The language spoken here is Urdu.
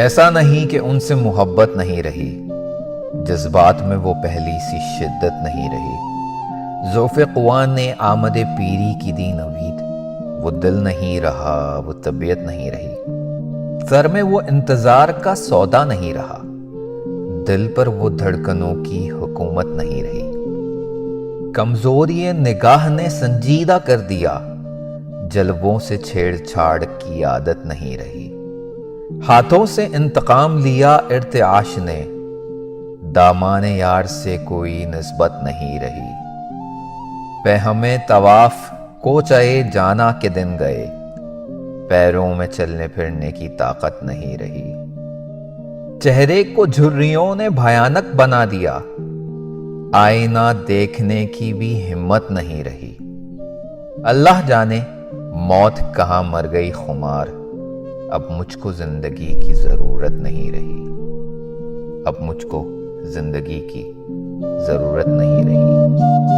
ایسا نہیں کہ ان سے محبت نہیں رہی، جذبات میں وہ پہلی سی شدت نہیں رہی۔ ذوف قوان نے آمد پیری کی دی نوید، وہ دل نہیں رہا، وہ طبیعت نہیں رہی۔ سر میں وہ انتظار کا سودا نہیں رہا، دل پر وہ دھڑکنوں کی حکومت نہیں رہی۔ کمزوری نگاہ نے سنجیدہ کر دیا، جلووں سے چھیڑ چھاڑ کی عادت نہیں رہی۔ ہاتھوں سے انتقام لیا ارتعاش نے، دامان یار سے کوئی نسبت نہیں رہی۔ پہمِ طواف کوچے جانا کے دن گئے، پیروں میں چلنے پھرنے کی طاقت نہیں رہی۔ چہرے کو جھریوں نے بھیانک بنا دیا، آئینہ دیکھنے کی بھی ہمت نہیں رہی۔ اللہ جانے موت کہاں مر گئی خمار، اب مجھ کو زندگی کی ضرورت نہیں رہی، اب مجھ کو زندگی کی ضرورت نہیں رہی۔